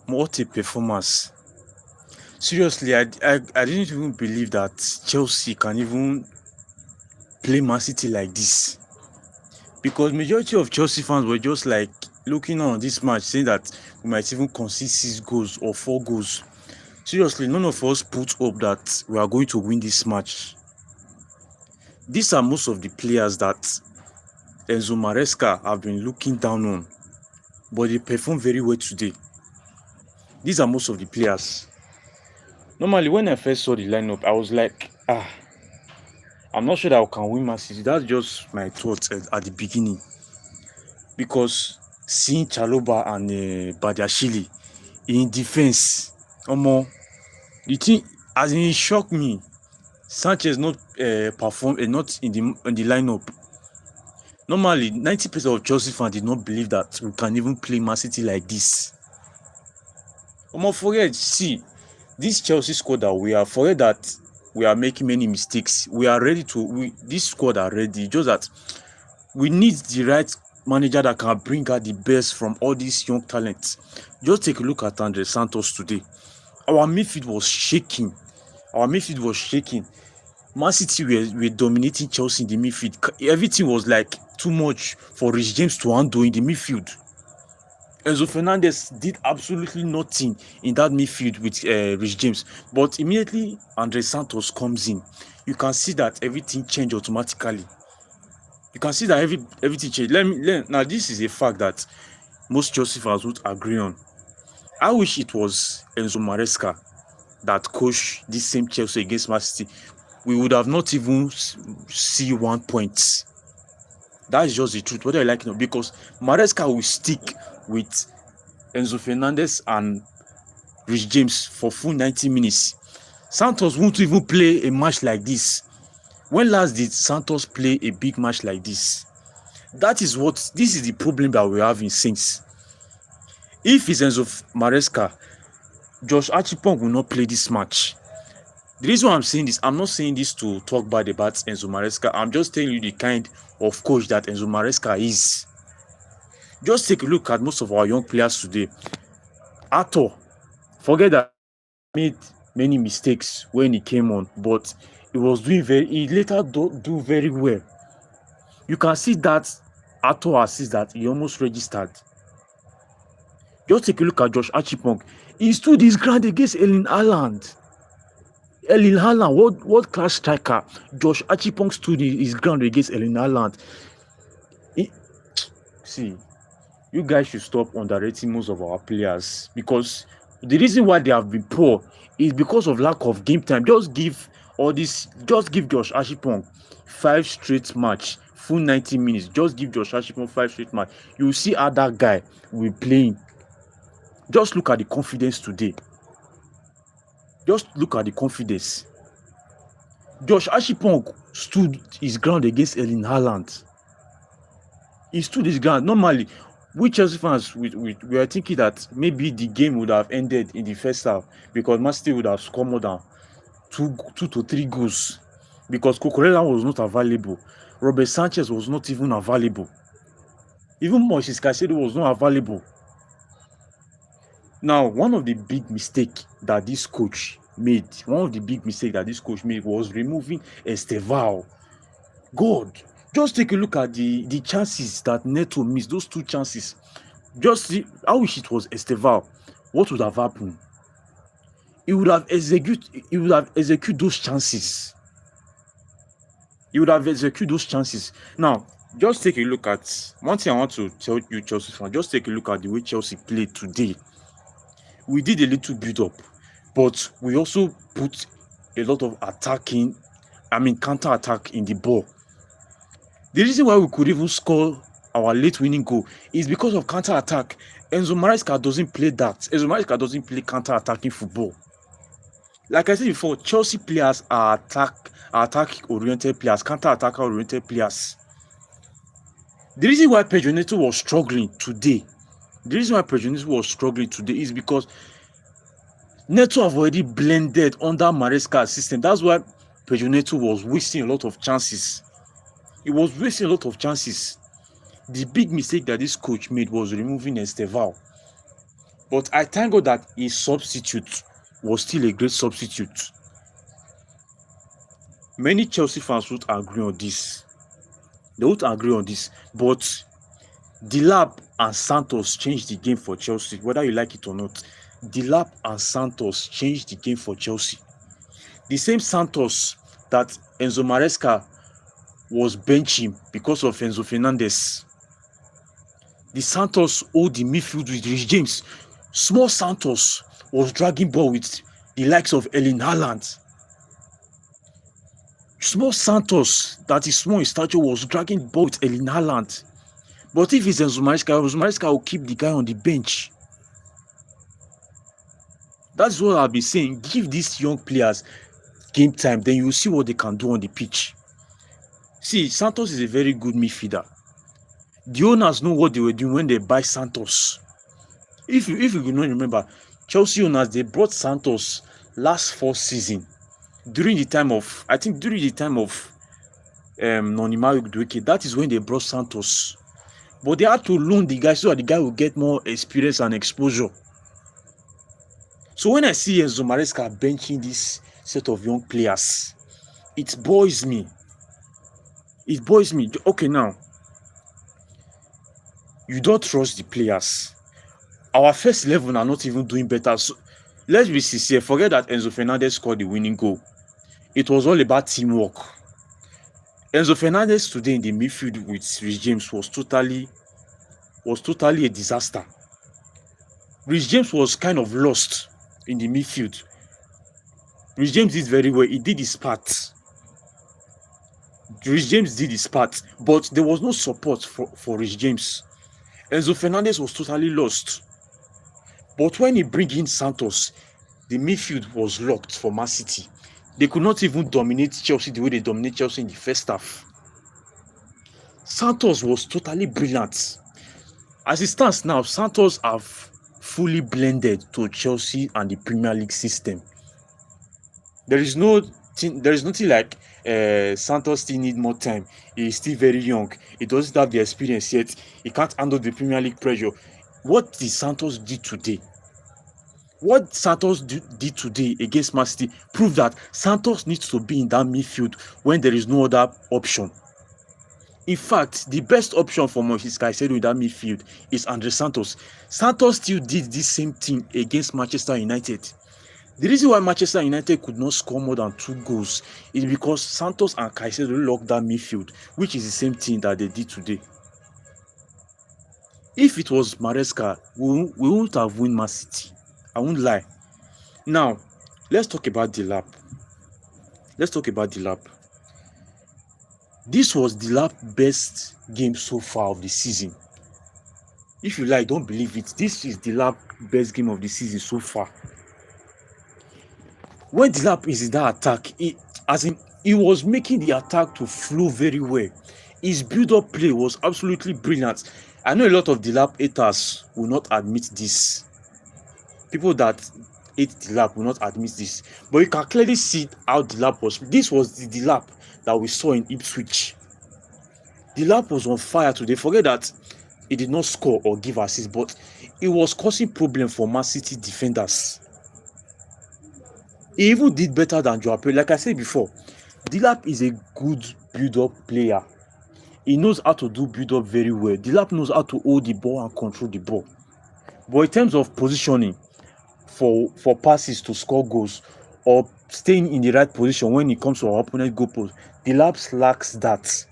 What a performance. Seriously, I didn't even believe that Chelsea can even play Man City like this. Because majority of Chelsea fans were just like looking on this match saying that we might even concede 6 goals or 4 goals. Seriously, none of us put hope that we are going to win this match. These are most of the players that Enzo Maresca have been looking down on, but they perform very well today. These are most of the players. Normally, when I first saw the lineup, I was like, I'm not sure that we can win Man City. That's just my thoughts at the beginning. Because seeing Chaloba and Badiashile in defense, the thing, as in, it shocked me. Sanchez not not in the lineup. Normally, 90% of Chelsea fans did not believe that we can even play Man City like this. Forget, see, this Chelsea squad that we are, forget that we are making many mistakes. We are ready to, this squad are ready. Just that we need the right manager that can bring out the best from all these young talents. Just take a look at Andre Santos today. Our midfield was shaking. Man City were dominating Chelsea in the midfield. Everything was like too much for Rich James to handle in the midfield. Enzo Fernandez did absolutely nothing in that midfield with Rich James. But immediately Andre Santos comes in, you can see that everything changed automatically. You can see that everything changed. Now, this is a fact that most Chelsea fans would agree on. I wish it was Enzo Maresca that coached this same Chelsea against Man City. We would have not even see 1 point. That is just the truth, whether you like it or not, because Maresca will stick with Enzo Fernandez and Rich James for full 90 minutes. Santos won't even play a match like this. When last did Santos play a big match like this? This is the problem that we're having since. If it's Enzo Maresca, Josh Archipong will not play this match. The reason why I'm saying this, I'm not saying this to talk bad about Enzo Maresca. I'm just telling you the kind of coach that Enzo Maresca is. Just take a look at most of our young players today. Arthur, forget that he made many mistakes when he came on, but he later do very well. You can see that Arthur assist that he almost registered. Just take a look at Josh Archipong. He stood his ground against Erling Haaland. What class striker? Josh Archipong stood his ground against Erling Haaland. See, you guys should stop underrating most of our players, because the reason why they have been poor is because of lack of game time. Just give Josh Archipong 5 straight match, full 90 minutes. Just give Josh Archipong 5 straight match. You will see how that guy will be playing. Just look at the confidence today. Just look at the confidence. Josh Archipong stood his ground against Erling Haaland. He stood his ground. Normally, we Chelsea fans, we are thinking that maybe the game would have ended in the first half because Man City would have scored more than 2 to 3 goals, because Cucurella was not available. Robert Sanchez was not even available. Even Moises Caicedo was not available. Now, one of the big mistakes that this coach made was removing Estevao. God, just take a look at the chances that Neto missed. Those 2 chances. Just see, I wish it was Estevao. What would have happened? He would have executed those chances. Now, just take a look at one thing I want to tell you, Chelsea fans. Just take a look at the way Chelsea played today. We did a little build-up, but we also put a lot of counter-attack in the ball. The reason why we could even score our late winning goal is because of counter-attack. Enzo Maresca doesn't play that. Enzo Maresca doesn't play counter-attacking football. Like I said before, Chelsea players are attack-oriented players, counter-attacker-oriented players. The reason why Pedro Neto was struggling today is because Neto have already blended under Maresca's system. That's why Pedro Neto was wasting a lot of chances. The big mistake that this coach made was removing Estevao. But I thank God that his substitute was still a great substitute. Many Chelsea fans would agree on this. They would agree on this. But Delap and Santos changed the game for Chelsea, whether you like it or not. Delap and Santos changed the game for Chelsea. The same Santos that Enzo Maresca was benching because of Enzo Fernandez. The Santos hold the midfield with Reece James. Small Santos was dragging ball with the likes of Erling Haaland. Small Santos, that is small in stature, was dragging ball with Erling Haaland. But if it's Enzo Maresca will keep the guy on the bench. That's what I've been saying. Give these young players game time, then you will see what they can do on the pitch. See, Santos is a very good midfielder. The owners know what they were doing when they buy Santos. If you do not remember, Chelsea owners, they brought Santos last 4 season during the time of Noni Madueke. That is when they brought Santos. But they had to loan the guy so that the guy will get more experience and exposure. So when I see Enzo Maresca benching this set of young players, it boils me. It boils me. Okay, now, you don't trust the players. Our first 11 are not even doing better. So let's be sincere. Forget that Enzo Fernandez scored the winning goal. It was all about teamwork. Enzo Fernandez today in the midfield with Reece James was totally a disaster. Reece James was kind of lost in the midfield. Reece James did very well. He did his part. Reece James did his part, but there was no support for Reece James. Enzo Fernandez was totally lost. But when he bring in Santos, the midfield was locked for Man City. They could not even dominate Chelsea the way they dominate Chelsea in the first half. Santos was totally brilliant. As it stands now, Santos have fully blended to Chelsea and the Premier League system. There is nothing like Santos still need more time. He is still very young. He doesn't have the experience yet. He can't handle the Premier League pressure. What did Santos do today? What Santos did today against Man City proved that Santos needs to be in that midfield when there is no other option. In fact, the best option for Moises Caicedo in that midfield is Andre Santos. Santos still did this same thing against Manchester United. The reason why Manchester United could not score more than 2 goals is because Santos and Caicedo locked that midfield, which is the same thing that they did today. If it was Maresca, we wouldn't have won Man City. I won't lie. Now, let's talk about Delap. This was Delap's best game so far of the season. If you like, don't believe it. This is Delap's best game of the season so far. When Delap is in that attack, he was making the attack to flow very well. His build-up play was absolutely brilliant. I know a lot of Delap haters will not admit this. People that hate Delap will not admit this. But you can clearly see how Delap was. This was the Delap that we saw in Ipswich. Delap was on fire today. Forget that he did not score or give assist, but it was causing problems for Man City defenders. He even did better than Joao Pedro. Like I said before, Delap is a good build-up player. He knows how to do build-up very well. Delap knows how to hold the ball and control the ball. But in terms of positioning for passes to score goals or staying in the right position when it comes to our opponent's goal post, Delap lacks that.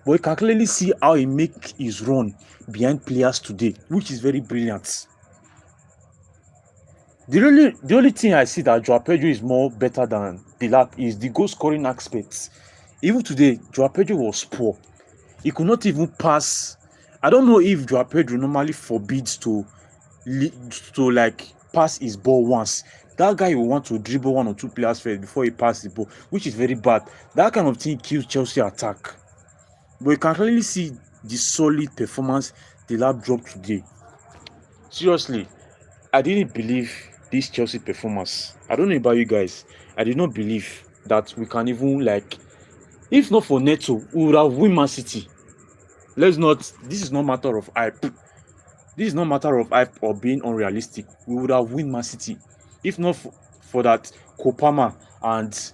But you can clearly see how he makes his run behind players today, which is very brilliant. The only thing I see that Joao Pedro is better than Delap is the goal scoring aspects. Even today, Joao Pedro was poor. He could not even pass. I don't know if Joao Pedro normally forbids to pass his ball once. That guy will want to dribble 1 or 2 players first before he passes the ball, which is very bad. That kind of thing kills Chelsea attack. But you can clearly see the solid performance Delap dropped today. Seriously, I didn't believe this Chelsea performance. I don't know about you guys. I did not believe that we can even if not for Neto, we would have won Man City. This is not matter of hype. This is not a matter of hype or being unrealistic. We would have won Man City if not for that Kopama and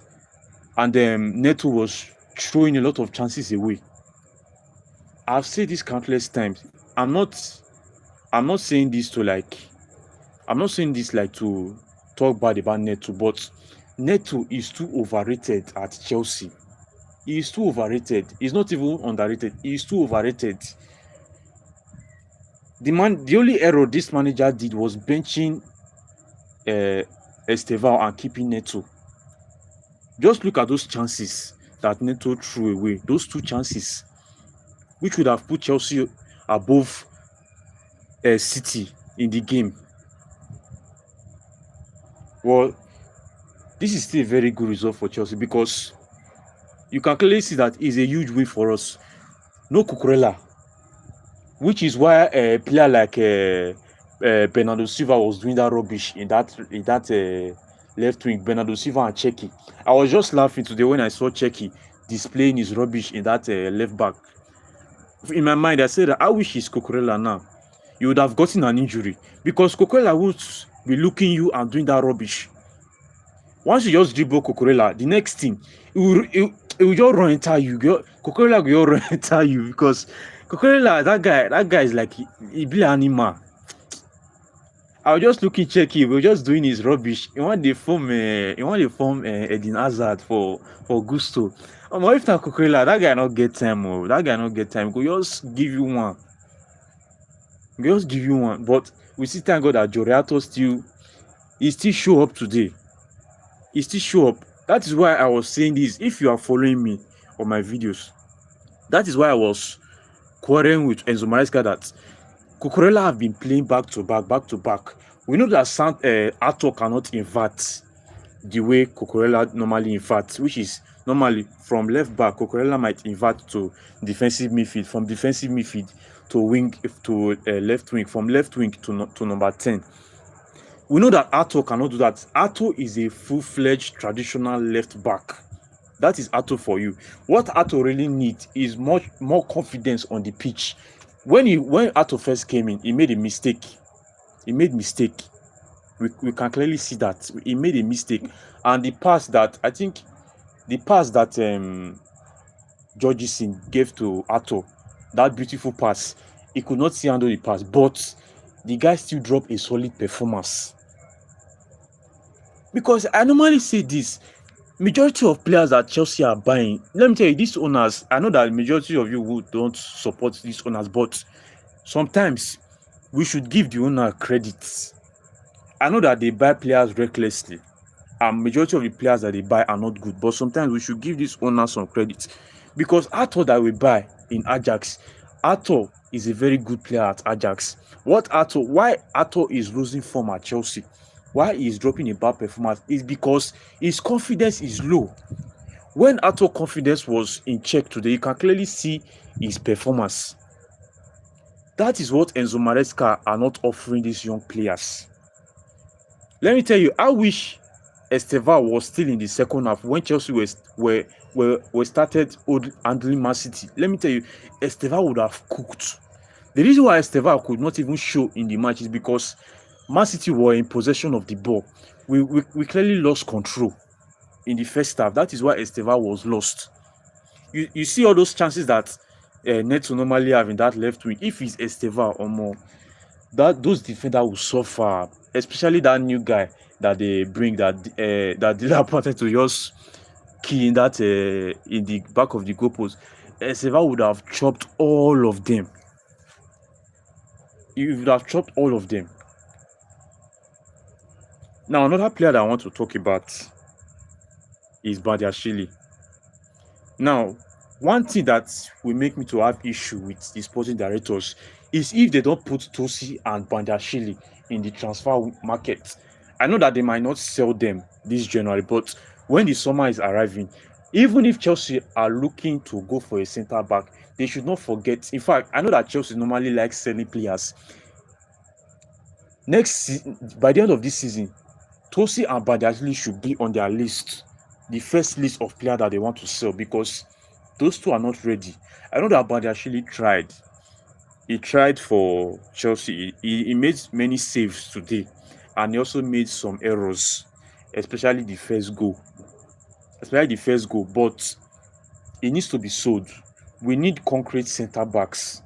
Neto was throwing a lot of chances away. I've said this countless times. I'm not saying this to to talk bad about Neto, but Neto is too overrated at Chelsea. He is too overrated. He's not even underrated. He is too overrated. The only error this manager did was benching Estevao and keeping Neto. Just look at those chances that Neto threw away. Those two chances, which would have put Chelsea above City in the game. Well, this is still a very good result for Chelsea because you can clearly see that it's a huge win for us. No Cucurella, which is why a player like Bernardo Silva was doing that rubbish in that left wing. Bernardo Silva and Cheki. I was just laughing today when I saw Cheki displaying his rubbish in that left back. In my mind, I said that I wish he's Cucurella now. You would have gotten an injury because Cucurella would be looking you and doing that rubbish. Once you just dribble Cucurella, the next thing it will just run enter you. Cucurella will run enter you because Cucurella, that guy is like he be an animal. I was just looking Checky. We were just doing his rubbish. He want to form Eden Hazard for Gusto. If not Cucurella, that guy not get time. That guy not get time. Go just give you one. But we see thank God that Joriato still show up today. He still show up. That is why I was saying this. If you are following me on my videos, that is why I was quarreling with Enzo Maresca that Cucurella have been playing back to back. We know that Arthur cannot invert the way Cucurella normally inverts, which is normally from left back. Cucurella might invert to defensive midfield, from defensive midfield to wing to left wing, from left wing to number 10. We know that Arthur cannot do that. Arthur is a full-fledged traditional left back. That is Arthur for you. What Arthur really needs is much more confidence on the pitch. When Arthur first came in, he made a mistake. We can clearly see that he made a mistake. And the pass that Georgeson gave to Arthur, that beautiful pass, he could not see handle the pass, but the guy still dropped a solid performance. Because I normally say this, majority of players that Chelsea are buying, let me tell you, these owners, I know that the majority of you who don't support these owners, but sometimes we should give the owner credit. I know that they buy players recklessly, and majority of the players that they buy are not good, but sometimes we should give this owner some credit. Because Arthur that we buy in Ajax, Arthur is a very good player at Ajax. Why Arthur is losing form at Chelsea, why he is dropping a bad performance, is because his confidence is low. When Arthur's confidence was in check today, you can clearly see his performance. That is what Enzo Maresca are not offering these young players. Let me tell you, I wish Estevao was still in the second half when Chelsea were started handling Man City. Let me tell you, Estevao would have cooked. The reason why Estevao could not even show in the match is because Man City were in possession of the ball. We clearly lost control in the first half. That is why Estevao was lost. You see all those chances that Neto normally have in that left wing. If it's Estevao or more, those defenders will suffer. Especially that new guy that they bring that Dila wanted to just key in that in the back of the goalpost. Estevao would have chopped all of them. He would have chopped all of them. Now, another player that I want to talk about is Badiashile. Now, one thing that will make me to have issue with the sporting directors is if they don't put Tosi and Badiashile in the transfer market. I know that they might not sell them this January, but when the summer is arriving, even if Chelsea are looking to go for a centre back, they should not forget. In fact, I know that Chelsea normally likes selling players. By the end of this season, Tosi and Badiashile should be on their list, the first list of players that they want to sell, because those two are not ready. I know that Badiashile tried. he tried for Chelsea. He made many saves today, and he also made some errors, especially the first goal. But he needs to be sold. We need concrete centre backs.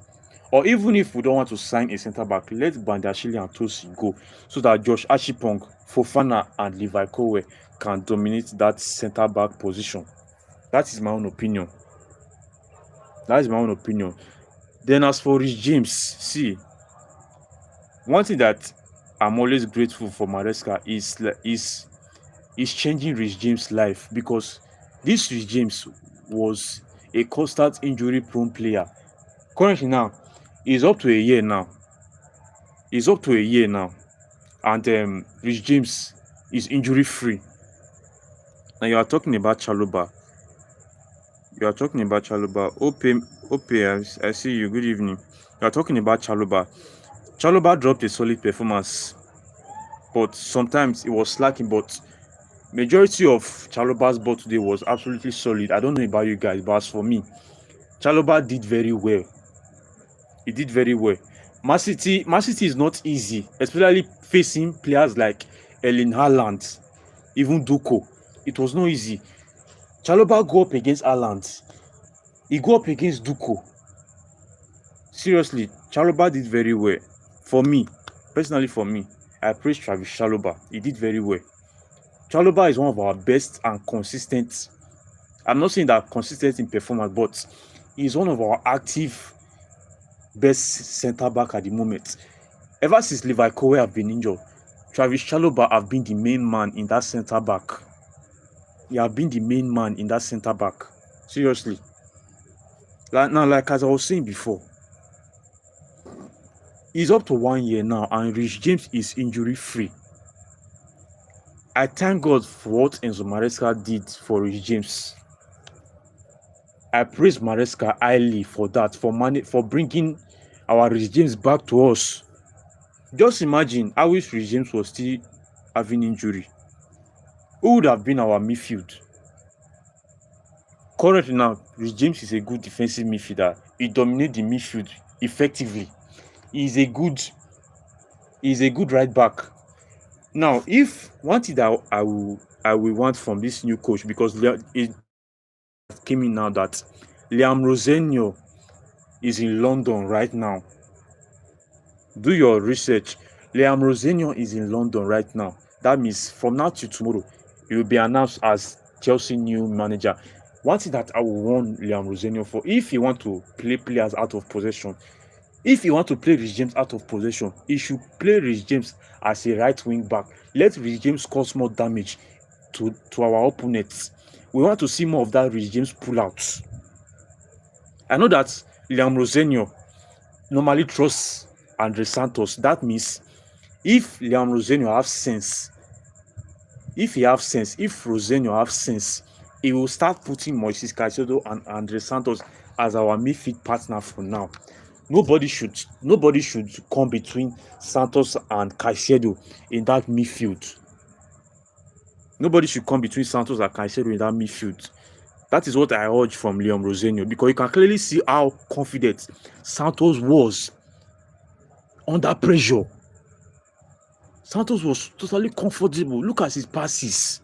Or even if we don't want to sign a centre back, let Bandashile and Tosi go so that Josh Achipong, Fofana, and Levi Kowe can dominate that centre back position. That is my own opinion. Then as for Rich James, see, one thing that I'm always grateful for Maresca is changing Rich James' life, because this Rich James was a constant injury-prone player. Currently now, he's up to a year now. And Rich James is injury-free. Now you are talking about Chalobah. I see you. Good evening. You are talking about Chalobah. Chalobah dropped a solid performance, but sometimes it was slacking. But majority of Chalobah's ball today was absolutely solid. I don't know about you guys, but as for me, Chalobah did very well. He did very well. Man City is not easy, especially facing players like Erling Haaland, even Duko. It was not easy. Chalobah go up against Haaland. He go up against Duko. Seriously, Chalobah did very well. Personally for me, I praise Travis Chalobah. He did very well. Chalobah is one of our best and consistent. I'm not saying that consistent in performance, but he's one of our active best centre back at the moment. Ever since Levi Kowe have been injured, Travis Chalobah have been the main man in that centre back. He have been the main man in that centre back. Seriously. Like as I was saying before, he's up to 1 year now, and Rich James is injury free. I thank God for what Enzo Maresca did for Rich James. I praise Maresca highly for that, for bringing our Rich James back to us. Just imagine how if Rich James was still having injury. Who would have been our midfield? Currently now, Rich James is a good defensive midfielder. He dominates the midfield effectively. He's a good right back. Now, if one thing that I will want from this new coach, because it came in now that Liam Rosenio is in London right now. Do your research. Liam Rosenio is in London right now. That means from now to tomorrow, he will be announced as Chelsea new manager. One thing that I will warn Liam Rosenio for, if he want to play players out of possession, if he want to play Rich James out of possession, he should play Rich James as a right wing back. Let Rich James cause more damage to our opponents. We want to see more of that Rich James pull out. I know that Liam Rosenio normally trusts Andre Santos. That means if Liam Rosenio have sense, if Rosenio have sense, he will start putting Moises Caicedo and Andre Santos as our midfield partner for now. Nobody should come between Santos and Caicedo in that midfield. Nobody should come between Santos and Caicedo in that midfield. That is what I urge from Liam Rosenio, because you can clearly see how confident Santos was under pressure. Santos was totally comfortable. Look at his passes.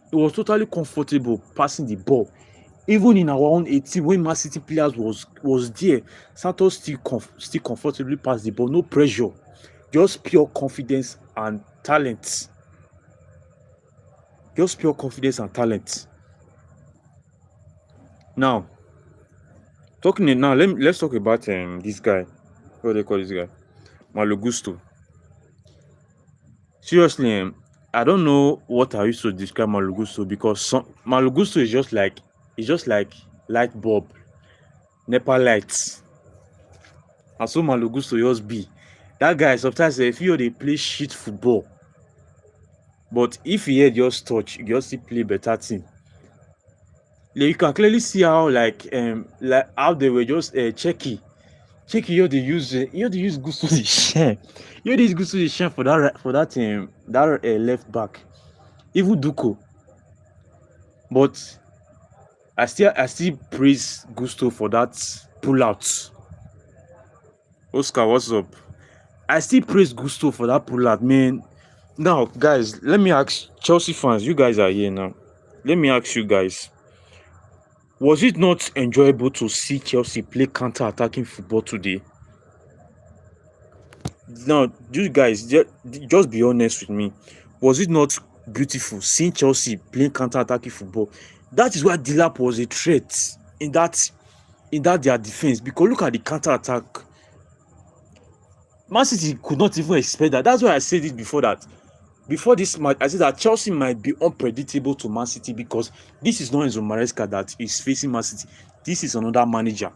He was totally comfortable passing the ball. Even in our own 18, when Man City players was there, Santos still comfortably passed the ball. No pressure. Just pure confidence and talent. Let's talk about this guy. What do they call this guy? Malo Gusto. Seriously, I don't know what I used to describe Malo Gusto, because Malo Gusto is just like light bulb, NEPA lights. And so Malo Gusto just be. That guy sometimes if they play shit football, but if he had just touch, he just still play better team. You can clearly see how how they were just checky. You they use Gusto the share. You use Gusto the share for that left back. Even Duko. But I still praise Gusto for that pull out. Oscar, what's up? I still praise Gusto for that pull-out, man. Now, guys, let me ask Chelsea fans. You guys are here now. Let me ask you guys. Was it not enjoyable to see Chelsea play counter-attacking football today? Now, you guys, just be honest with me. Was it not beautiful seeing Chelsea playing counter-attacking football? That is why Delap was a threat in that their defense. Because look at the counter-attack. Man City could not even expect that. That's why I said it before that. Before this match, I said that Chelsea might be unpredictable to Man City because this is not Enzo Maresca that is facing Man City. This is another manager.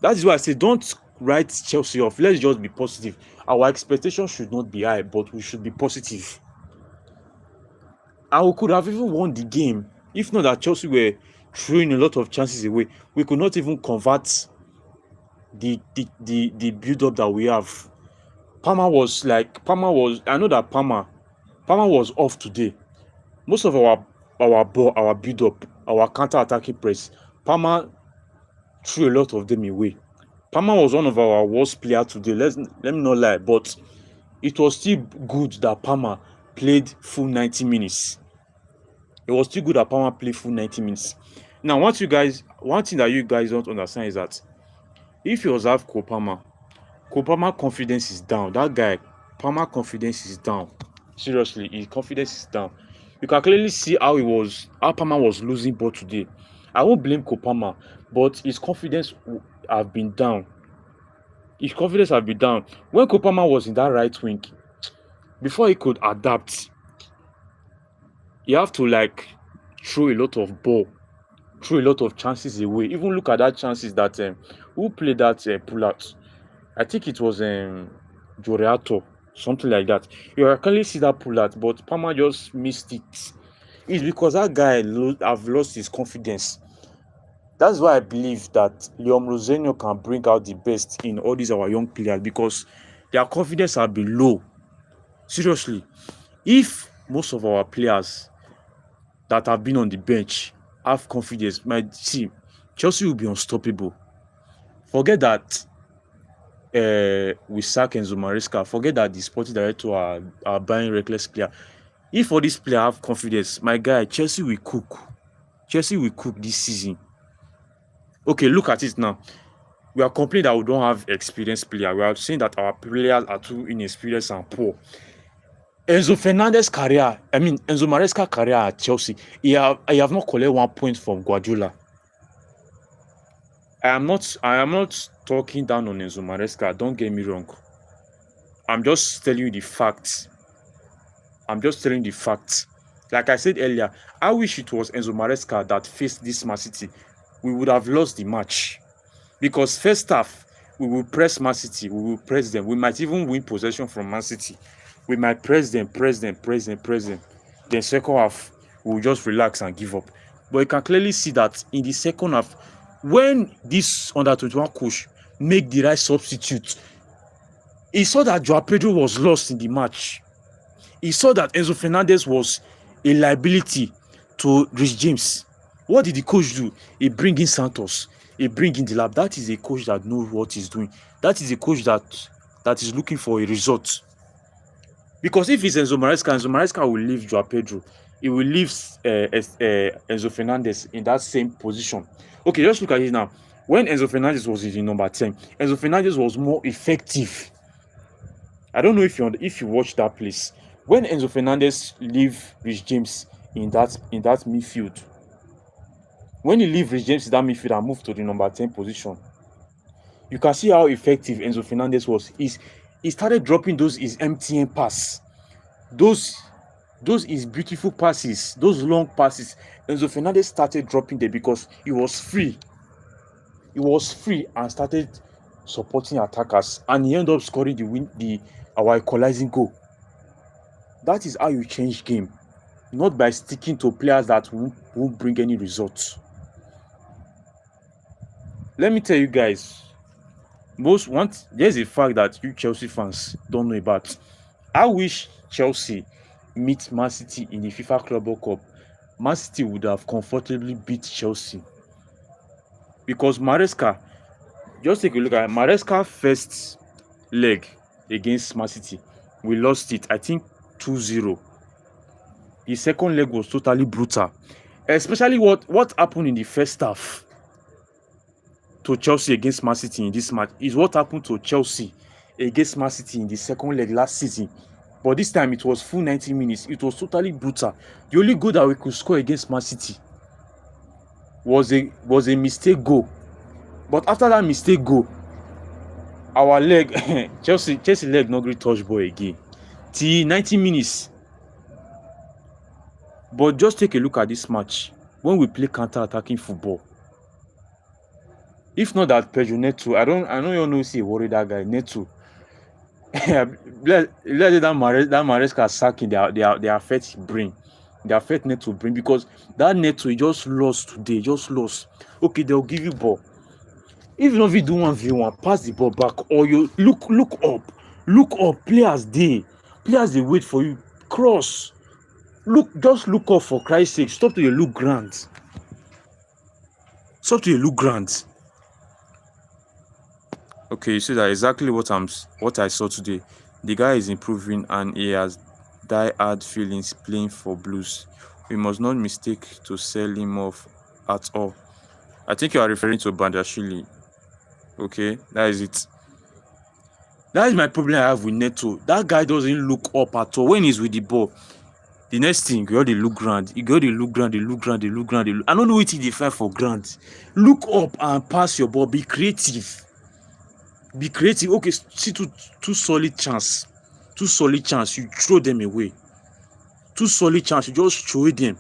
That is why I say don't write Chelsea off. Let's just be positive. Our expectations should not be high, but we should be positive. And we could have even won the game if not that Chelsea were throwing a lot of chances away. We could not even convert the build-up that we have. I know that Palmer was off today. Most of our ball, our build-up, our counter-attacking press, Palmer threw a lot of them away. Palmer was one of our worst players today. Let me not lie, but it was still good that Palmer played full 90 minutes. It was still good that Palmer played full 90 minutes. Now, one thing that you guys don't understand is that if he was have Palmer confidence is down. That guy, Palmer confidence is down. Seriously, his confidence is down. You can clearly see how Palmer was losing ball today. I won't blame Palmer, but his confidence have been down. When Palmer was in that right wing, before he could adapt, you have to throw a lot of ball, throw a lot of chances away. Even look at that chances that who played that pull-out? I think it was Joriato, something like that. You can clearly see that pull-out, but Palmer just missed it. It's because that guy have lost his confidence. That's why I believe that Leon Rosenio can bring out the best in all these our young players because their confidence have been low. Seriously, if most of our players that have been on the bench have confidence, Chelsea will be unstoppable. Forget that we sack Enzo Maresca. Forget that the sporting director are buying reckless player. If all these players have confidence, my guy, Chelsea will cook. Chelsea will cook this season. Okay, look at it now. We are complaining that we don't have experienced players. We are saying that our players are too inexperienced and poor. Enzo Maresca career at Chelsea, I have not collected 1 point from Guardiola. I am not talking down on Enzo Maresca. Don't get me wrong. I'm just telling you the facts. Like I said earlier, I wish it was Enzo Maresca that faced this Man City. We would have lost the match. Because first half, we will press Man City. We will press them. We might even win possession from Man City. We might press them. Then second half, we will just relax and give up. But you can clearly see that in the second half, when this under-21 coach make the right substitute, he saw that Joao Pedro was lost in the match. He saw that Enzo Fernandez was a liability to Reece James. What did the coach do? He bring in Santos. He bring in Delap. That is a coach that knows what he's doing. That is a coach that is looking for a result. Because if it's Enzo Maresca will leave Joao Pedro. He will leave Enzo Fernandez in that same position. Okay, just look at it now. When Enzo Fernandez was in number 10, Enzo Fernandez was more effective. I don't know if you watch that place. When Enzo Fernandez leave Reece James in that midfield, when he leave Reece James in that midfield and move to the number 10 position, you can see how effective Enzo Fernandez was. He started dropping those his MTN pass, those his beautiful passes, those long passes. Enzo Fernandez started dropping them because he was free. He was free and started supporting attackers, and he ended up scoring our equalizing goal. That is how you change game, not by sticking to players that won't bring any results. Let me tell you guys, there's a fact that you Chelsea fans don't know about. I wish Chelsea meet Man City in the FIFA Club World Cup. Man City would have comfortably beat Chelsea. Because Maresca, just take a look at Maresca's first leg against Man City. We lost it, I think 2-0. The second leg was totally brutal. Especially what happened in the first half to Chelsea against Man City in this match is what happened to Chelsea against Man City in the second leg last season. But this time it was full 90 minutes. It was totally brutal. The only goal that we could score against Man City was a mistake goal. But after that mistake goal, our leg, Chelsea leg not great touch ball again. Till 90 minutes. But just take a look at this match. When we play counter-attacking football, if not that Pedro Neto, I know you know say worry that guy Neto. Let that Maresca sacking they affect brain. They affect Neto brain because that Neto he just lost today. Just lost. Okay, they'll give you ball. If you don't do 1v1, pass the ball back or you look up. Look up. Players they wait for you. Cross. Just look up for Christ's sake. Stop to your look grand. Stop to your look grand. Okay, you see that exactly what I saw today. The guy is improving and he has die-hard feelings playing for Blues. We must not mistake to sell him off at all. I think you are referring to Bandashili. Okay, that is it. That is my problem I have with Neto. That guy doesn't look up at all when he's with the ball. The next thing, you got the look grand. I don't know what he define for grand. Look up and pass your ball. Be creative. Okay, see two solid chance. You throw them away. Two solid chance. You just throw them.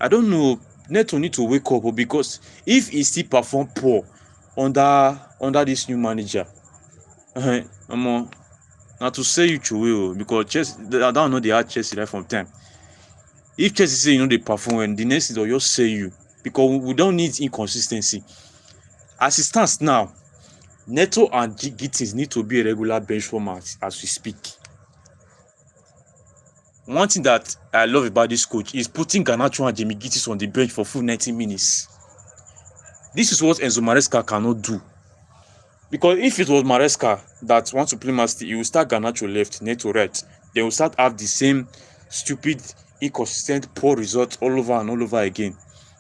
I don't know. Neto need to wake up because if he still perform poor under this new manager, now to say you throw because Chelsea, I don't know they had Chelsea right from time. If Chelsea say they perform well, the next thing they'll just say you because we don't need inconsistency. As it stands now, Neto and Gittins need to be a regular bench format as we speak. One thing that I love about this coach is putting Garnacho and Jamie Gittins on the bench for full 90 minutes. This is what Enzo Maresca cannot do. Because if it was Maresca that wants to play Man City, he will start Garnacho left, Neto right. They will start have the same stupid, inconsistent, poor results all over and all over again.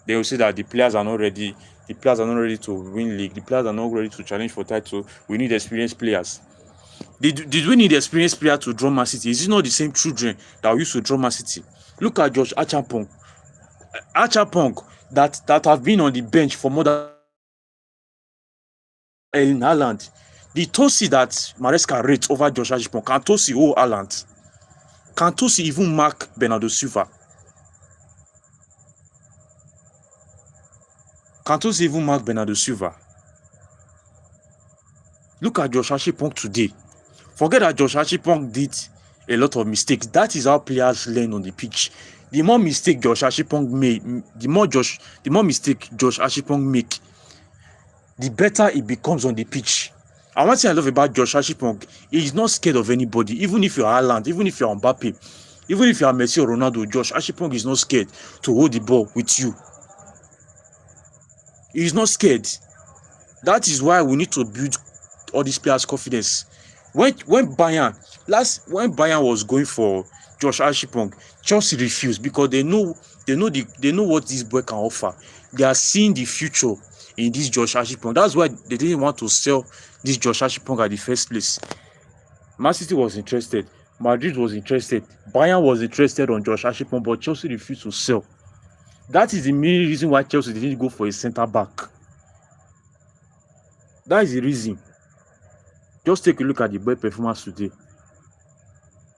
They will say that the players are not ready. The players are not ready to win league. The players are not ready to challenge for title. We need experienced players. Did we need experienced players to draw Man City? Is it not the same children that we used to draw Man City? Look at Josh Archapong. That have been on the bench for more than Erling Haaland. The Tosi that Maresca rates over Josh Archapong. Can Tosi Haaland? Can Tosi even mark Bernardo Silva? Can Tosi even mark Bernardo Silva? Look at Josh Archipong today. Forget that Josh Archipong did a lot of mistakes. That is how players learn on the pitch. The more mistake Josh Archipong made, the more mistake Josh Archipong make, the better it becomes on the pitch. And one thing I love about Josh Archipong, he is not scared of anybody. Even if you're Haaland, even if you're Mbappe, even if you're Messi or Ronaldo, Josh Archipong is not scared to hold the ball with you. He is not scared. That is why we need to build all these players' confidence. When Bayern was going for Josh Archipong, Chelsea refused because they know what this boy can offer. They are seeing the future in this Josh Archipong. That's why they didn't want to sell this Josh Archipong at the first place. Man City was interested, Madrid was interested, Bayern was interested on Josh Archipong, but Chelsea refused to sell. That is the main reason why Chelsea didn't go for a centre back. That is the reason. Just take a look at the boy performance today.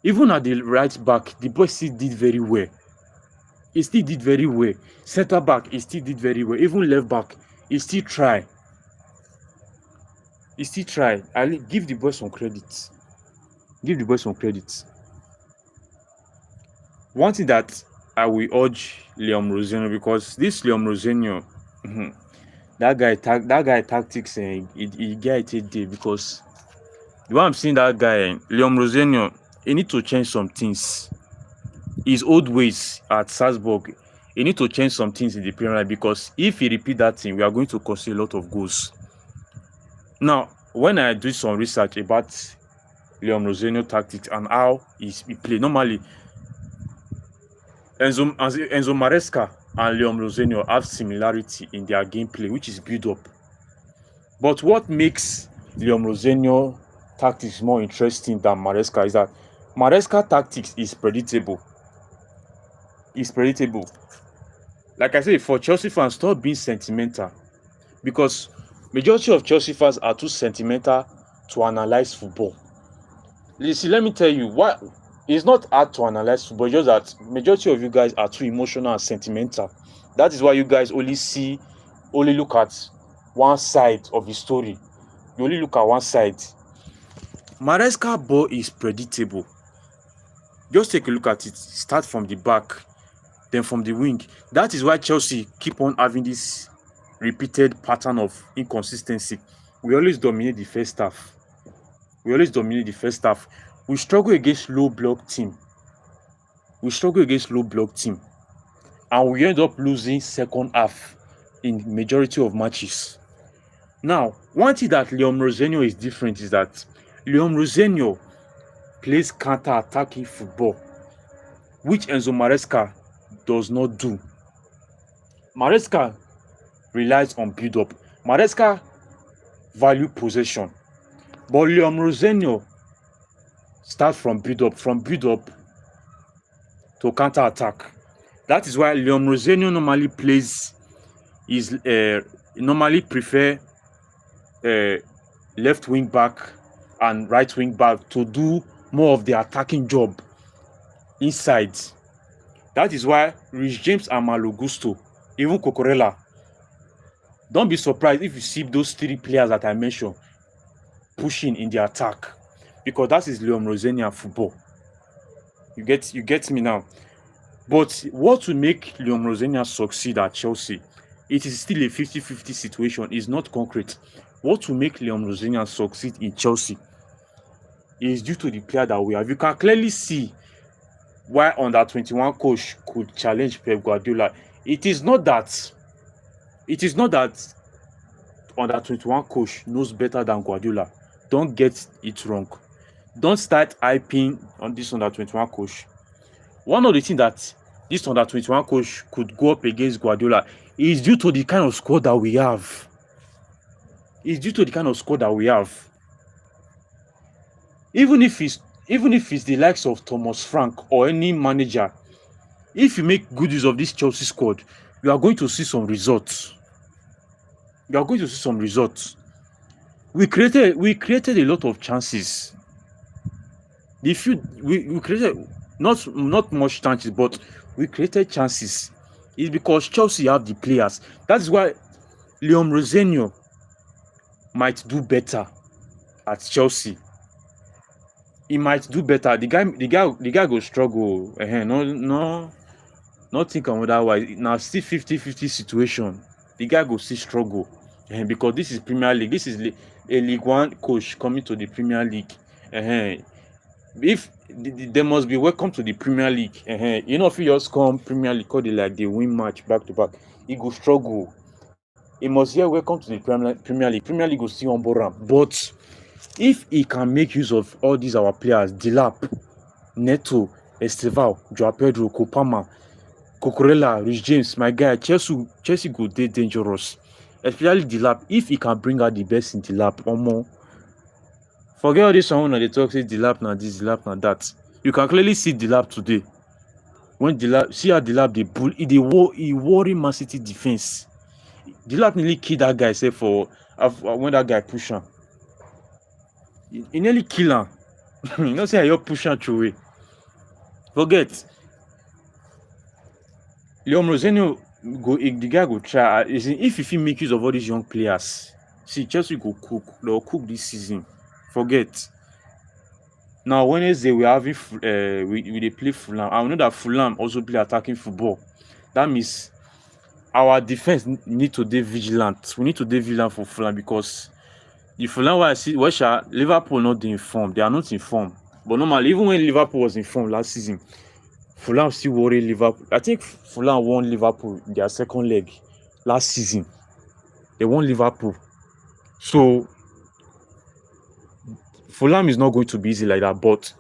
Even at the right back, the boy still did very well. He still did very well. Centre back, he still did very well. Even left back, he still tried. I give the boy some credit. One thing that I will urge Liam Roseno, because this Liam Roseno, that guy tactics, he get it there because the way I'm seeing that guy, Liam Roseno, he need to change some things. His old ways at Salzburg, he need to change some things in the Premier League, because if he repeat that thing, we are going to concede a lot of goals. Now, when I do some research about Leon Rosenio tactics and how he play, normally Enzo Maresca and Leon Rosenio have similarity in their gameplay, which is build up. But what makes Leon Rosenio tactics more interesting than Maresca is that Maresca tactics is predictable. It's predictable. Like I said, for Chelsea fans, stop being sentimental, because majority of Chelsea fans are too sentimental to analyze football. See, let me tell you why. It's not hard to analyze football, it's just that majority of you guys are too emotional and sentimental. That is why you guys only look at one side of the story. You only look at one side. Maresca ball is predictable. Just take a look at it. Start from the back, then from the wing. That is why Chelsea keep on having this repeated pattern of inconsistency. We always dominate the first half. We struggle against low block team. And we end up losing second half in majority of matches. Now, one thing that Leon Rosenio is different is that Leon Rosenio plays counter-attacking football, which Enzo Maresca does not do. Maresca relies on build-up. Maresca value possession. But Leon Rosenio starts from build-up to counter-attack. That is why Leon Rosenio normally prefer left wing back and right wing back to do more of the attacking job inside. That is why Rich James and Malo Gusto, even Cucurella, don't be surprised if you see those three players that I mentioned pushing in the attack, because that is Leon Rosenio football. You get me now. But what will make Leon Rosenio succeed at Chelsea? It is still a 50-50 situation. It's not concrete. What will make Leon Rosenio succeed in Chelsea is due to the player that we have. You can clearly see why under 21 coach could challenge Pep Guardiola. It is not that under 21 coach knows better than Guardiola. Don't get it wrong. Don't start hyping on this under 21 coach. One of the things that this under 21 coach could go up against Guardiola is due to the kind of squad that we have. Even if it's the likes of Thomas Frank or any manager, if you make good use of this Chelsea squad, you are going to see some results. We created a lot of chances. We created not much chances, but we created chances. It's because Chelsea have the players. That's why Leon Rosenio might do better at Chelsea. He might do better. The guy go struggle. Not think otherwise. Now still 50-50 situation. The guy go still struggle. Because this is Premier League. This is a League One coach coming to the Premier League. If they must be welcome to the Premier League. If you just come Premier League, call it like they win match back to back, he go struggle. He must hear welcome to the Premier League. Premier League will still on board. But if he can make use of all these our players, Delap, Neto, Esteval, Joao Pedro, Kopama, Cucurella, Rich James, my guy, Chelsea go dey dangerous. Especially Delap. If he can bring out the best in Delap, or more. Forget all this one when they talk, say Delap na this, Delap na that. You can clearly see Delap today. When see how Delap they bull, he worry Man City defense. Delap nearly killed that guy, say when that guy push him. He nearly kill him. You know, say you push him through. Forget. Leon Rosenio the guy go try. If he make use of all these young players, see Chelsea go cook. They'll cook this season. Forget. Now Wednesday we having we play Fulham. I know that Fulham also play attacking football. That means our defense need to be vigilant. We need to be vigilant for Fulham, because the Fulham Liverpool not in form. They are not in form. But normally, even when Liverpool was in form last season, Fulham still worry Liverpool. I think Fulham won Liverpool in their second leg last season. They won Liverpool. So Fulham is not going to be easy like that, but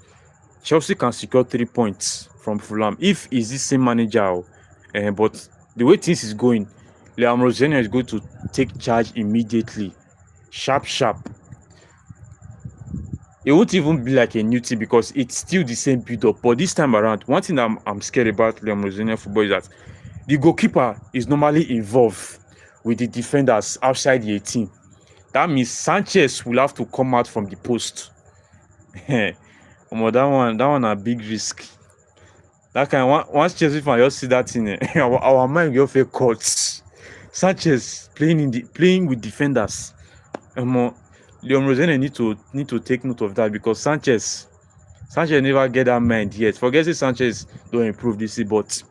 Chelsea can secure 3 points from Fulham if it's the same manager. But the way things is going, Liam Rosenior is going to take charge immediately. Sharp. It won't even be like a new team because it's still the same build-up. But this time around, one thing I'm scared about Liam Rosenior football is that the goalkeeper is normally involved with the defenders outside the 18. That means Sanchez will have to come out from the post. that one a big risk. That kind of, once Chelsea fan just see that thing, our mind will feel caught. Sanchez playing with defenders. Leon Rosene need to take note of that because Sanchez never get that mind yet. Forget say Sanchez don't improve this year, but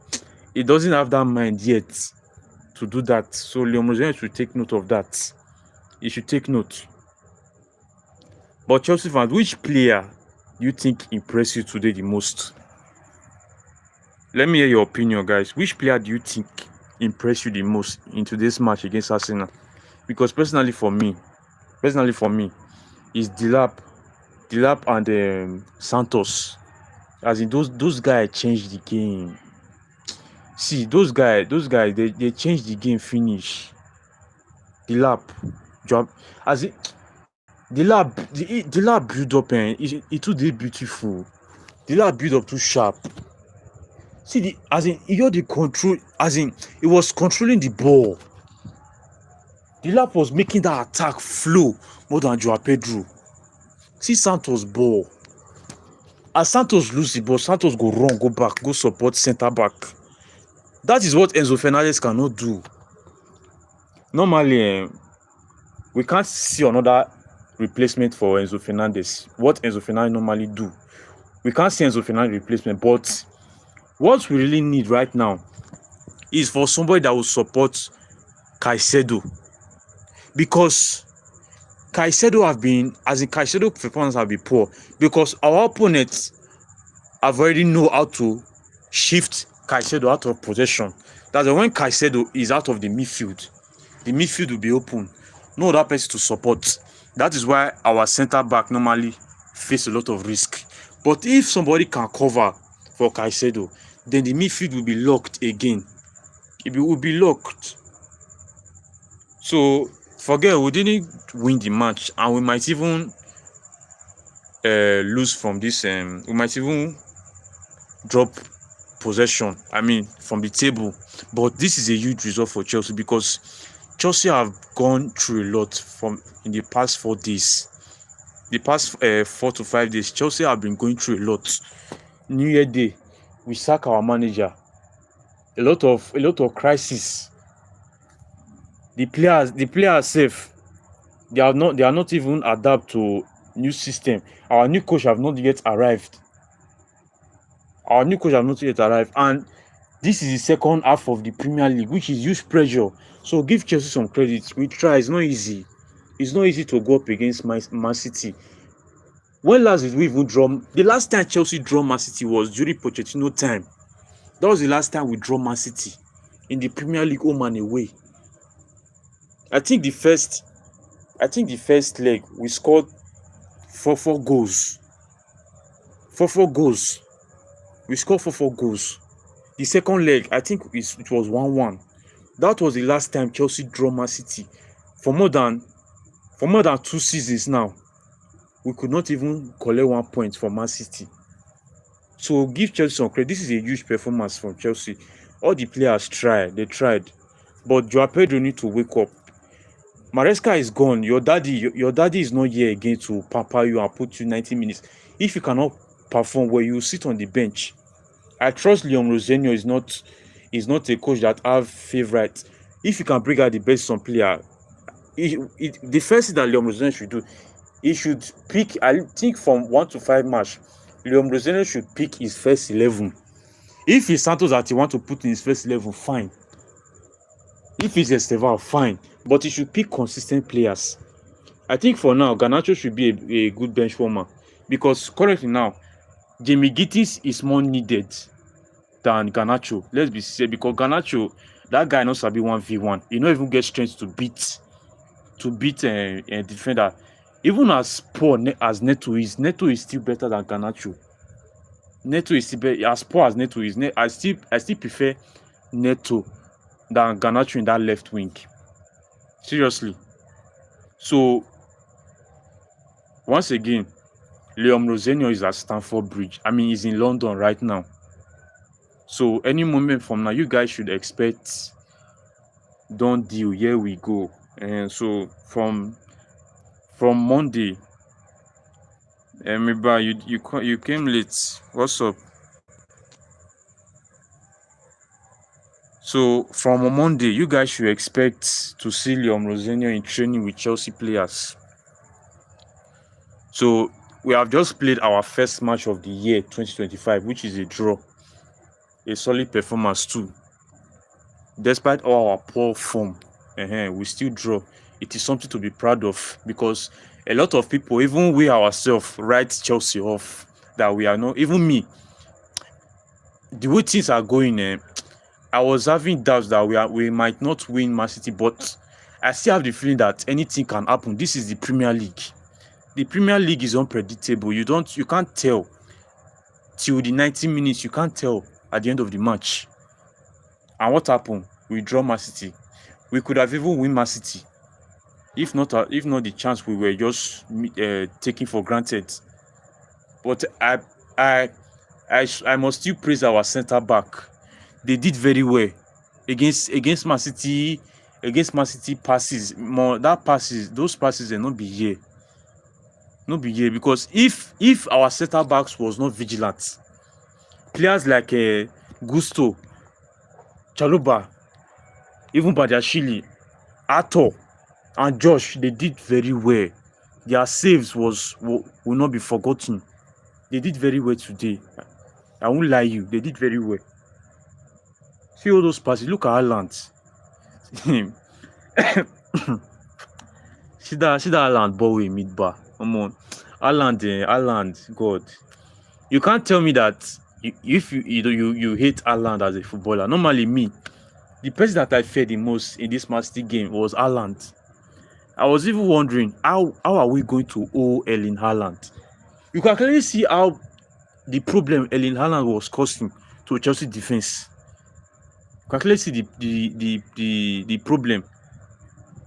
he doesn't have that mind yet to do that. So Leon Rosene should take note of that. He should take note. But Chelsea fans, which player do you think impressed you today the most? Let me hear your opinion, guys. Which player do you think impressed you the most in today's match against Arsenal? Because personally for me, is Delap and Santos. As in those guys changed the game. See, those guys they changed the game finish. Delap job as it Delap build up and it too dey beautiful. Delap build up too sharp. See he got the control, he was controlling the ball. Delap was making that attack flow more than Joao Pedro. See Santos ball. As Santos lose the ball, Santos go run, go back, go support center back. That is what Enzo Fernandez cannot do. Normally, we can't see another replacement for Enzo Fernandez. What Enzo Fernandez normally do, we can't see Enzo Fernandez replacement. But what we really need right now is for somebody that will support Caicedo, because Caicedo performance have been poor because our opponents have already know how to shift Caicedo out of possession. That's when Caicedo is out of the midfield will be open. No other person to support. That is why our center back normally face a lot of risk. But if somebody can cover for Caicedo, then the midfield will be locked again. It will be locked. So forget we didn't win the match, and we might even lose from this. We might even drop possession. From the table. But this is a huge result for Chelsea because Chelsea have gone through a lot in the past 4 days. The past 4 to 5 days, Chelsea have been going through a lot. New Year Day, we sack our manager. A lot of crisis. The players safe. They are not even adapt to new system. Our new coach have not yet arrived. And this is the second half of the Premier League, which is huge pressure. So give Chelsea some credit. We try. It's not easy. It's not easy to go up against Man City. When last did we even draw? The last time Chelsea draw Man City was during Pochettino time. That was the last time we draw Man City in the Premier League, home and away. I think the first leg we scored 4 goals. 4 goals. We scored 4 goals. The second leg, I think it was 1-1. That was the last time Chelsea draw Man City. For more than 2 seasons now, we could not even collect 1 point from Man City. So give Chelsea some credit. This is a huge performance from Chelsea. All the players tried. They tried. But Joao Pedro need to wake up. Maresca is gone. Your daddy is not here again to pamper you and put you 90 minutes. If you cannot perform well, you sit on the bench. I trust Leon Rosenior is not a coach that have favourites. If you can bring out the best some player, the first thing that Leon Rosenior should do, he should pick, I think from 1 to 5 match, Leon Rosenior should pick his first 11. If it's Santos that he want to put in his first 11, fine. If it's Esteval, fine. But he should pick consistent players. I think for now, Garnacho should be a good bench warmer. Because currently now, Jamie Gittins is more needed than Garnacho. Let's be sincere, because Garnacho, that guy not sabi 1v1. He not even get strength to beat a defender. Even as poor as Neto is still better than Garnacho. Neto is still better. As poor as Neto is, I still prefer Neto than Garnacho in that left wing. Seriously. So once again, Liam Rosenio is at Stamford Bridge. I mean, he's in London right now. So any moment from now, you guys should expect done deal. Here we go. And so from Monday, Miba, you came late. What's up? So from Monday, you guys should expect to see Liam Rosenio in training with Chelsea players. So we have just played our first match of the year 2025, which is a draw. A solid performance too. Despite all our poor form, we still draw. It is something to be proud of, because a lot of people, even we ourselves, write Chelsea off, that we are not. Even me, the way things are going, I was having doubts that we might not win Man City, but I still have the feeling that anything can happen. This is the Premier League. The Premier League is unpredictable. You can't tell till the 90 minutes. You can't tell at the end of the match. And what happened? We draw Man City. We could have even win Man City, if not the chance we were just taking for granted. But I must still praise our centre back. They did very well against Man City. Against Man City passes, those passes are not be here. Not be here, because if our centre backs was not vigilant, players like Gusto, Chaluba, even Badiashile, Arthur, and Josh, they did very well. Their saves will not be forgotten. They did very well today. I won't lie you, they did very well. See all those passes. Look at Haaland. see that Haaland ball with mid-bar. Come on. Haaland, God. You can't tell me that if you hate Haaland as a footballer. Normally me, the person that I feared the most in this Man City game was Haaland. I was even wondering, how are we going to owe Erling Haaland? You can clearly see how the problem Erling Haaland was causing to Chelsea defense. You can clearly see the problem.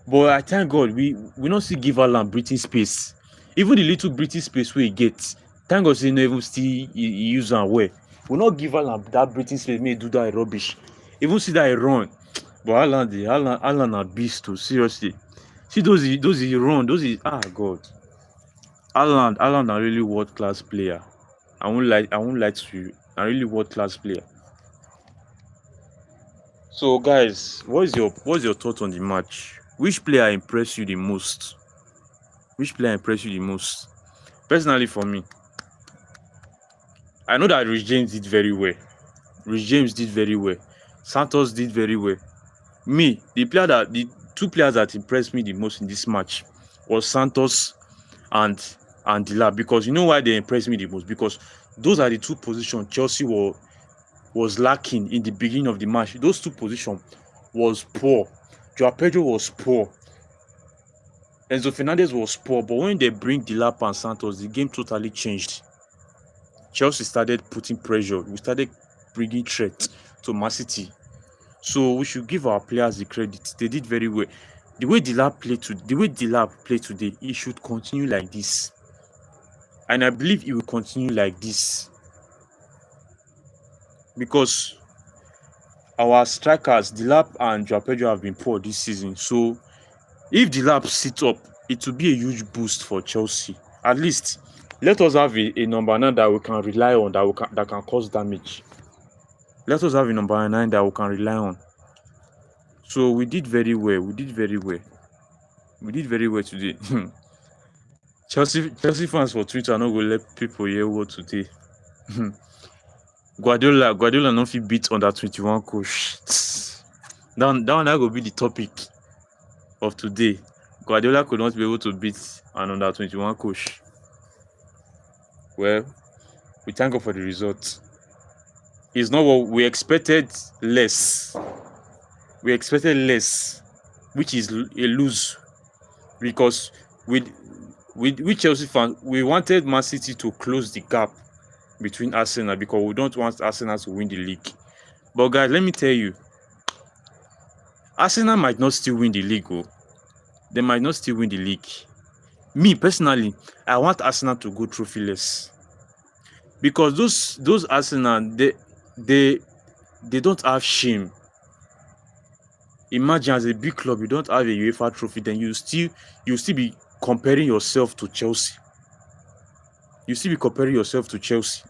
But I thank God we not still give Haaland breathing space. Even the little breathing space we get, thank God say no even still use am well. We not give Haaland that breathing space, may do that rubbish. Even see that he run. But Haaland a beast too, seriously. See those he run, God. Haaland a really world class player. I won't lie to you. A really world class player. So guys, what's your thought on the match? Which player impressed you the most? Personally, for me, I know that Rich James did very well. Santos did very well. Me, the two players that impressed me the most in this match was Santos and Delap. Because you know why they impressed me the most? Because those are the two positions Chelsea was lacking in the beginning of the match. Those two positions was poor. Joao Pedro was poor. Enzo Fernandez was poor. But when they bring Delap and Santos, the game totally changed. Chelsea started putting pressure. We started bringing threat to Man City. So we should give our players the credit. They did very well. The way Delap played today, he should continue like this. And I believe he will continue like this. Because our strikers, Delap and Joao Pedro, have been poor this season. So if Delap sits up, it will be a huge boost for Chelsea. At least let us have a number 9 that we can rely on, that can cause damage. Let us have a number 9 that we can rely on. So we did very well. We did very well today. Chelsea fans for Twitter no go let people hear what today. Guardiola no fit beat under 21 coach. That one go be the topic of today. Guardiola could not be able to beat an under 21 coach. Well, we thank God for the result. It's not what we expected. Less. We expected less, which is a lose, because with Chelsea fans, we wanted Man City to close the gap between Arsenal, because we don't want Arsenal to win the league. But guys, let me tell you, Arsenal might not still win the league. They might not still win the league. Me personally, I want Arsenal to go trophyless, because those Arsenal, they don't have shame. Imagine, as a big club, you don't have a UEFA trophy, then you still be comparing yourself to Chelsea. You still be comparing yourself to Chelsea.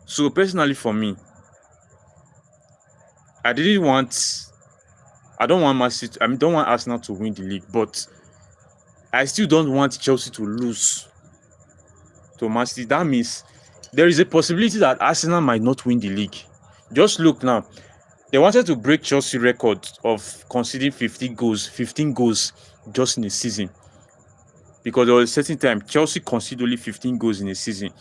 So personally, for me, I don't want Man City. Don't want Arsenal to win the league, but I still don't want Chelsea to lose to Man City. That means there is a possibility that Arsenal might not win the league. Just look now. They wanted to break Chelsea record of conceding 15 goals just in a season. Because there was a certain time Chelsea conceded only 15 goals in a season.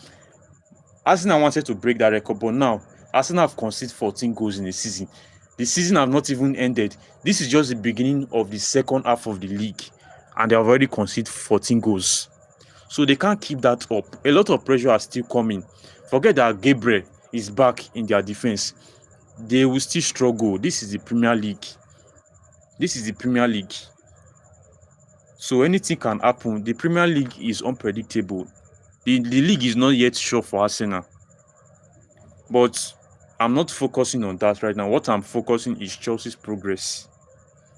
Arsenal wanted to break that record, but now Arsenal have conceded 14 goals in a season. The season have not even ended. This is just the beginning of the second half of the league, and they have already conceded 14 goals. So they can't keep that up. A lot of pressure are still coming. Forget that Gabriel is back in their defense. They will still struggle. This is the Premier League. So anything can happen. The Premier League is unpredictable. The league is not yet sure for Arsenal. But I'm not focusing on that right now. What I'm focusing is Chelsea's progress.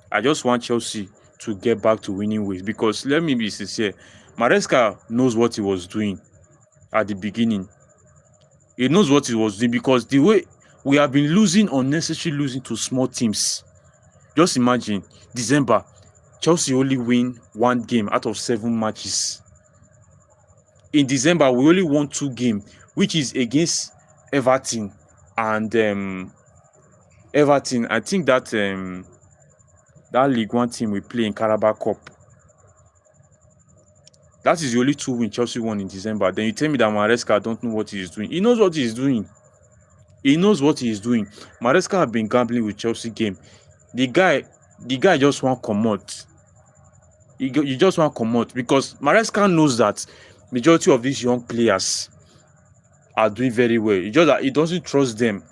I just want Chelsea to get back to winning ways, because let me be sincere, Maresca knows what he was doing at the beginning. He knows what he was doing, because the way we have been unnecessarily losing to small teams. Just imagine, December, Chelsea only win 1 game out of 7 matches. In December, we only won 2 games, which is against Everton and Everton. I think that League One team we play in Carabao Cup. That is the only 2 wins Chelsea won in December. Then you tell me that Maresca don't know what he is doing. He knows what he is doing. Maresca have been gambling with Chelsea game. The guy just want come out. You just want come out, because Maresca knows that majority of these young players are doing very well. It's just that he doesn't trust them.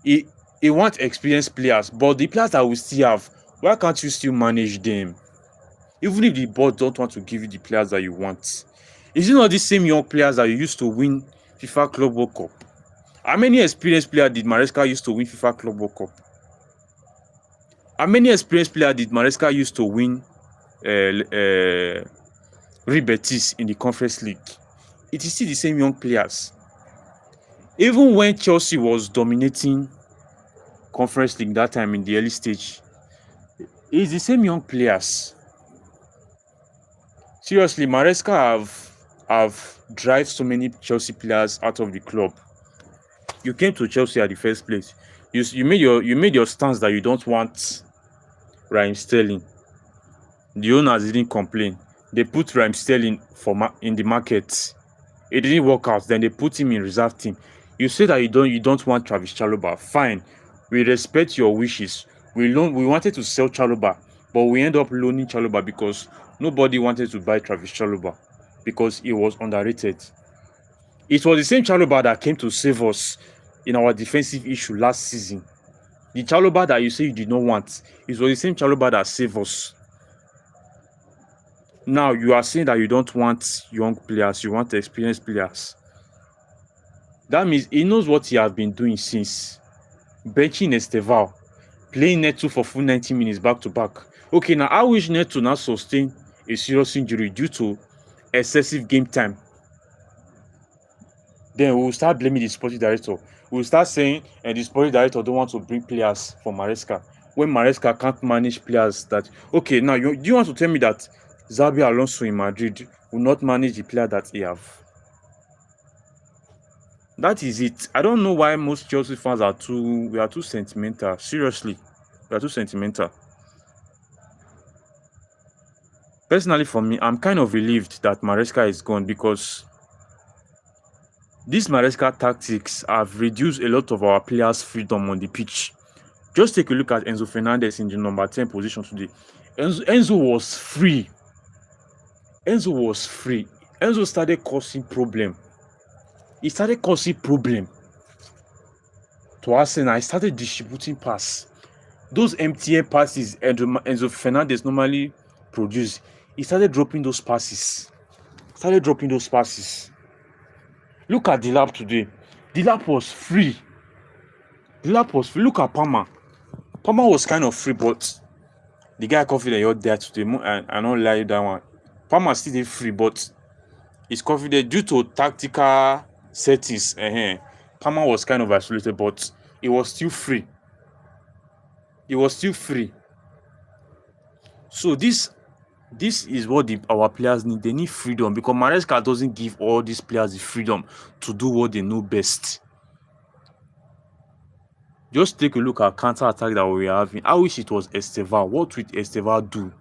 He wants experienced players, but the players that we still have, why can't you still manage them? Even if the board don't want to give you the players that you want. Is it not the same young players that you used to win FIFA Club World Cup? How many experienced players did Maresca used to win FIFA Club World Cup? How many experienced players did Maresca used to win Real Betis in the Conference League? It is still the same young players. Even when Chelsea was dominating Conference League that time in the early stage, it's the same young players. Seriously, Maresca have driven so many Chelsea players out of the club. You came to Chelsea at the first place. You made your stance that you don't want Raheem Sterling. The owners didn't complain. They put Raheem Sterling in the market. It didn't work out. Then they put him in reserve team. You say that you don't want Travis Chalobah. Fine, we respect your wishes. We wanted to sell Chalobah, but we end up loaning Chalobah because nobody wanted to buy Travis Chalobah because he was underrated. It was the same Chalobah that came to save us in our defensive issue last season. The Chalobah that you say you did not want, it was the same Chalobah that saved us. Now you are saying that you don't want young players, you want experienced players. That means he knows what he has been doing since. Benching Esteval, playing Neto for full 90 minutes back to back. Okay, now I wish Neto now sustain a serious injury due to excessive game time. Then we will start blaming the sporting director. We will start saying, and the sporting director don't want to bring players for Maresca. When Maresca can't manage players that... Okay, now do you want to tell me that Xabi Alonso in Madrid will not manage the player that he have? That is it. I don't know why most Chelsea fans are too sentimental. Seriously, we are too sentimental. Personally, for me, I'm kind of relieved that Maresca is gone, because These Maresca tactics have reduced a lot of our players' freedom on the pitch. Just take a look at Enzo Fernandez in the number 10 position today. Enzo was free. Enzo was free. Enzo started causing problem. He started causing problem to Arsenal. He started distributing pass. Those MTN passes Enzo Fernandez normally produce, he started dropping those passes. Look at Delap today. Delap was free. Look at Palmer. Palmer was kind of free, but the guy confident you're there today. I don't lie that one. Palmer still free, but he's confident due to tactical settings. Palmer was kind of isolated, but he was still free. So this is what our players need. They need freedom, because Maresca doesn't give all these players the freedom to do what they know best. Just take a look at counter-attack that we are having. I wish it was Esteval. What would Esteval do?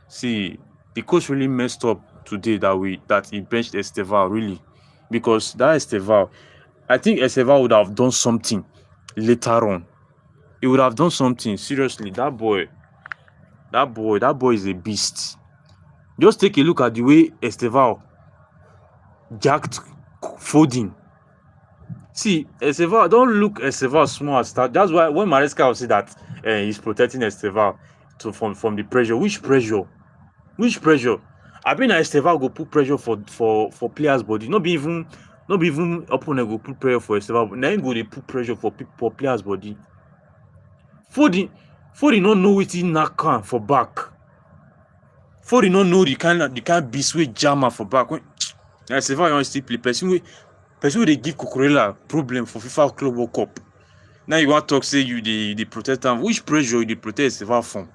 See, the coach really messed up today that he benched Esteval, really. Because that Esteval, I think Esteval would have done something later on. He would have done something. Seriously, that boy is a beast. Just take a look at the way Esteval jacked Foden. See, Esteval, don't look Esteval small at start. That's why when Maresca will say that he's protecting Esteval from the pressure. Which pressure? I mean, Esteval go put pressure for players' body. Not be even opponent go put pressure for Esteval. Now him go dey put pressure for players' body. Foden don't know wetin knack am for back. Foden don't know the kind beast wey jam am for back. When Esteval you wan still play, person wey dey give Cucurella problem for FIFA Club World Cup. Now you wan talk say you dey protect am. Which pressure you dey protect Esteval from?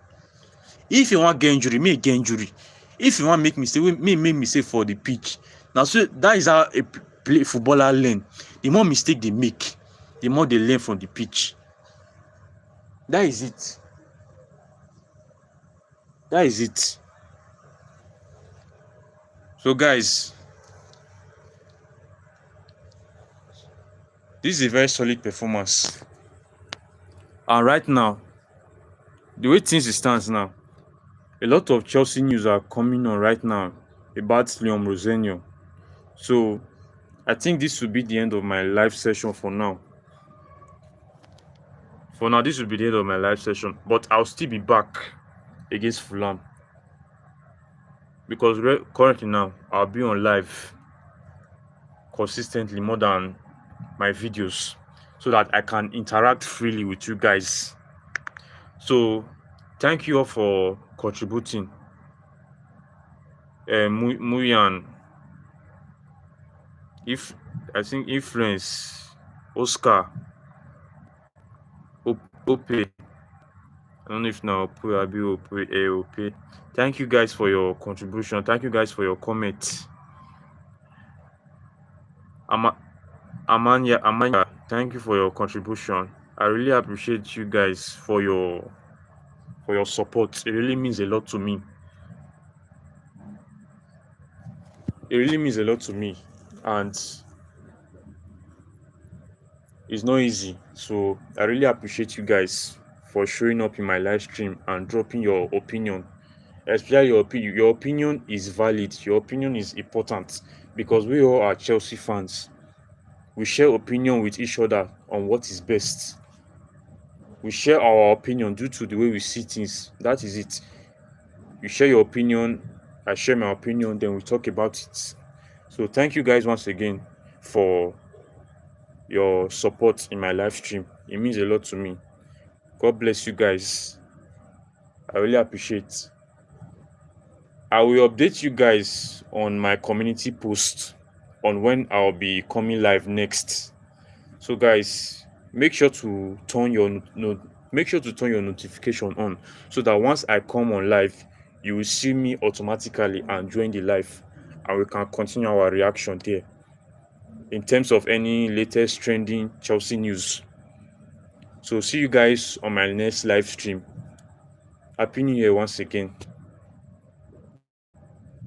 If you wan get injury, make get injury. If you wan make mistake, make mistake for the pitch. Now, so that is how a footballer learn. The more mistake they make, the more they learn from the pitch. That is it. So guys, this is a very solid performance. And right now, the way things stand now, a lot of Chelsea news are coming on right now about Liam Rosenio. So I think this will be the end of my live session for now. This will be the end of my live session, but I'll still be back against Fulham, because currently now I'll be on live consistently more than my videos, so that I can interact freely with you guys. So thank you all for contributing. Muyan, I think Influence, Oscar, Ope, I don't know if now Ope. Thank you guys for your contribution. Thank you guys for your comment. Amanya, thank you for your contribution. I really appreciate you guys for your support. It really means a lot to me. And it's not easy. So I really appreciate you guys for showing up in my live stream and dropping your opinion. Especially your opinion. Your opinion is valid. Your opinion is important, because we all are Chelsea fans. We share opinion with each other on what is best. We share our opinion due to the way we see things. That is it. You share your opinion, I share my opinion, then we talk about it. So thank you guys once again for your support in my live stream. It means a lot to me. God bless you guys. I really appreciate. I will update you guys on my community post on when I'll be coming live next. So guys, make sure to turn your notification on, so that once I come on live, you will see me automatically and join the live, and we can continue our reaction there in terms of any latest trending Chelsea news. So see you guys on my next live stream. Happy New Year once again.